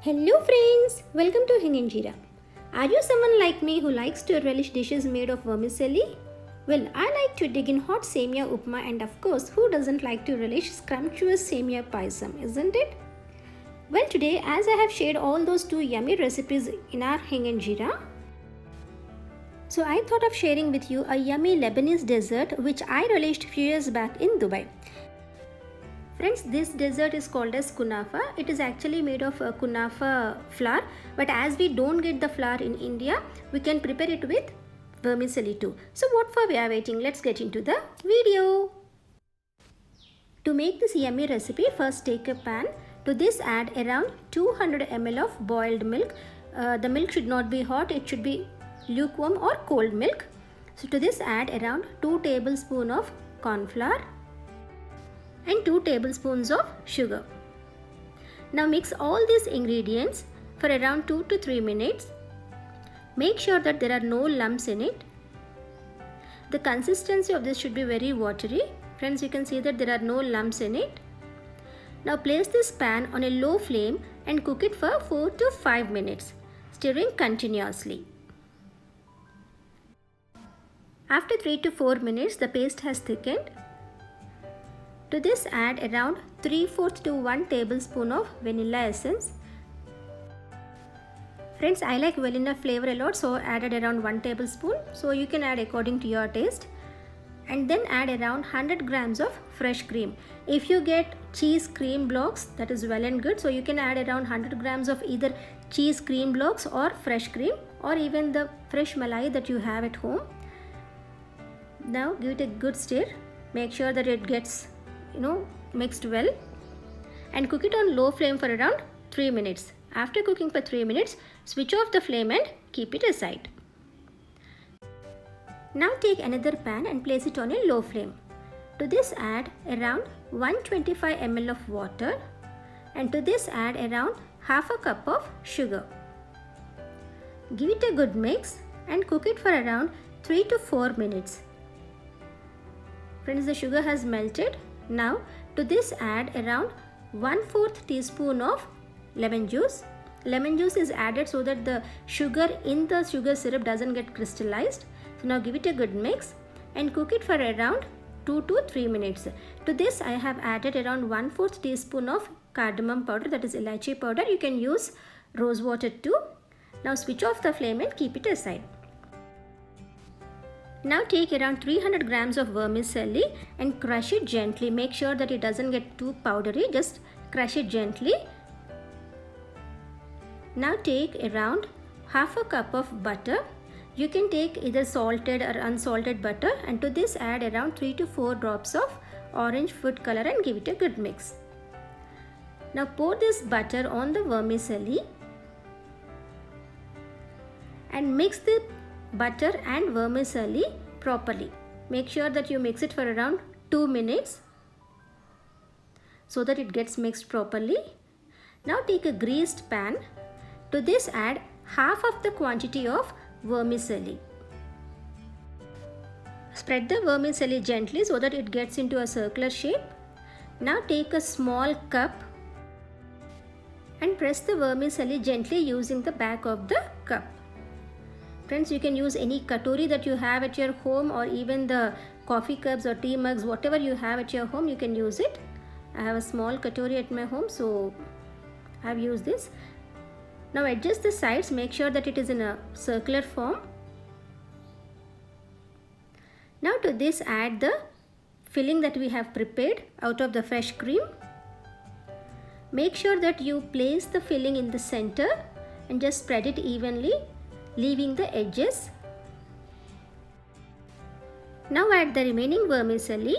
Hello friends, welcome to Hing Injera. Are you someone like me who likes to relish dishes made of vermicelli? Well, I like to dig in hot semia upma and of course, who doesn't like to relish scrumptious semia paisam, isn't it? Well, today as I have shared all those two yummy recipes in our Hing Injera, so I thought of sharing with you a yummy Lebanese dessert which I relished few years back in Dubai. Friends, this dessert is called as kunafa. It is actually made of kunafa flour, but as we don't get the flour in India, we can prepare it with vermicelli too. So what for we are waiting? Let's get into the video. To make this yummy recipe, first take a pan. To this add around 200 ml of boiled milk. The milk should not be hot, it should be lukewarm or cold milk. So to this add around 2 tablespoons of corn flour and 2 tablespoons of sugar. Now mix all these ingredients for around 2 to 3 minutes. Make sure that there are no lumps in it. The consistency of this should be very watery. Friends, you can see that there are no lumps in it. Now place this pan on a low flame and cook it for 4 to 5 minutes, stirring continuously. After 3 to 4 minutes, the paste has thickened. To this add around 3/4 to 1 tablespoon of vanilla essence. Friends, I like vanilla flavor a lot, so added around 1 tablespoon. So you can add according to your taste. And then add around 100 grams of fresh cream. If you get cheese cream blocks, that is well and good. So you can add around 100 grams of either cheese cream blocks or fresh cream, or even the fresh malai that you have at home. Now give it a good stir. Make sure that it gets mixed well, and cook it on low flame for around 3 minutes. After cooking for 3 minutes, switch off the flame and keep it aside. Now take another pan and place it on a low flame. To this add around 125 ml of water, and to this add around half a cup of sugar. Give it a good mix and cook it for around 3 to 4 minutes. Friends, the sugar has melted. Now to this add around 1/4 teaspoon of lemon juice. Lemon juice is added so that the sugar in the sugar syrup doesn't get crystallized. So now give it a good mix and cook it for around 2 to 3 minutes. To this I have added around 1/4 teaspoon of cardamom powder, that is elaichi powder. You can use rose water too. Now switch off the flame and keep it aside. Now take around 300 grams of vermicelli and crush it gently. Make sure that it doesn't get too powdery. Just crush it gently. Now take around half a cup of butter. You can take either salted or unsalted butter, and to this add around 3 to 4 drops of orange food color and give it a good mix. Now pour this butter on the vermicelli and mix the butter and vermicelli properly. Make sure that you mix it for around 2 minutes so that it gets mixed properly. Now take a greased pan. To this add half of the quantity of vermicelli. Spread the vermicelli gently so that it gets into a circular shape. Now take a small cup and press the vermicelli gently using the back of the cup. Friends, you can use any katori that you have at your home, or even the coffee cups or tea mugs, whatever you have at your home, you can use it. I have a small katori at my home, so I have used this. Now adjust the sides, make sure that it is in a circular form. Now to this add the filling that we have prepared out of the fresh cream. Make sure that you place the filling in the center and just spread it evenly, leaving the edges. Now add the remaining vermicelli.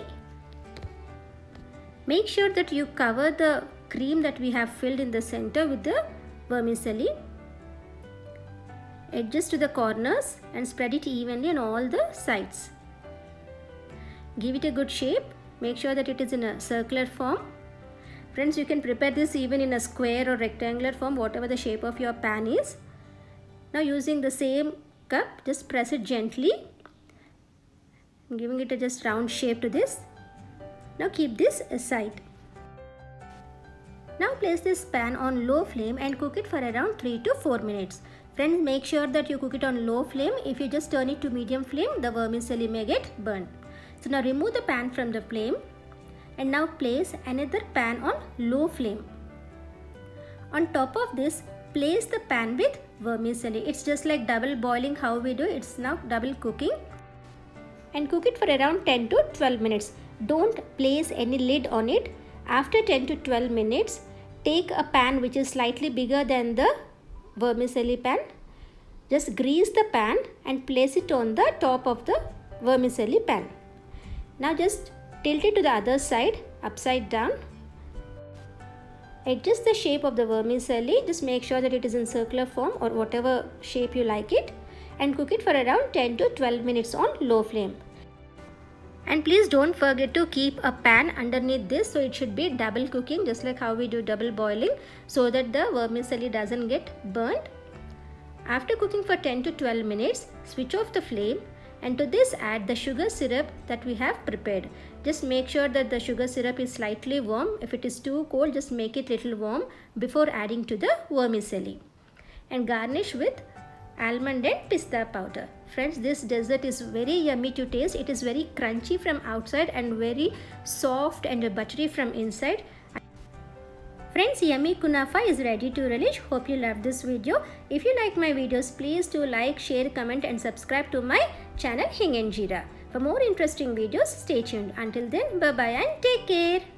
Make sure that you cover the cream that we have filled in the center with the vermicelli. Adjust to the corners and spread it evenly on all the sides. Give it a good shape. Make sure that it is in a circular form. Friends, you can prepare this even in a square or rectangular form, whatever the shape of your pan is. Now using the same cup, just press it gently, giving it a just round shape to this. Now keep this aside. Now place this pan on low flame and cook it for around 3 to 4 minutes. Friends, make sure that you cook it on low flame. If you just turn it to medium flame, the vermicelli may get burnt. So now remove the pan from the flame and now place another pan on low flame. On top of this, place the pan with vermicelli. It's just like double boiling how we do. It's now double cooking. And cook it for around 10 to 12 minutes. Don't place any lid on it. After 10 to 12 minutes, take a pan which is slightly bigger than the vermicelli pan. Just grease the pan and place it on the top of the vermicelli pan. Now just tilt it to the other side, upside down. Adjust the shape of the vermicelli. Just make sure that it is in circular form or whatever shape you like it. And cook it for around 10 to 12 minutes on low flame. And please don't forget to keep a pan underneath this, so it should be double cooking, just like how we do double boiling, so that the vermicelli doesn't get burnt. After cooking for 10 to 12 minutes, switch off the flame and to this add the sugar syrup that we have prepared. Just make sure that the sugar syrup is slightly warm. If it is too cold, just make it little warm before adding to the vermicelli. And garnish with almond and pista powder. Friends, this dessert is very yummy to taste. It is very crunchy from outside and very soft and buttery from inside. Friends, yummy kunafa is ready to relish. Hope you love this video. If you like my videos, please do like, share, comment and subscribe to my channel Hing and Jeera. For more interesting videos, stay tuned. Until then, bye bye and take care.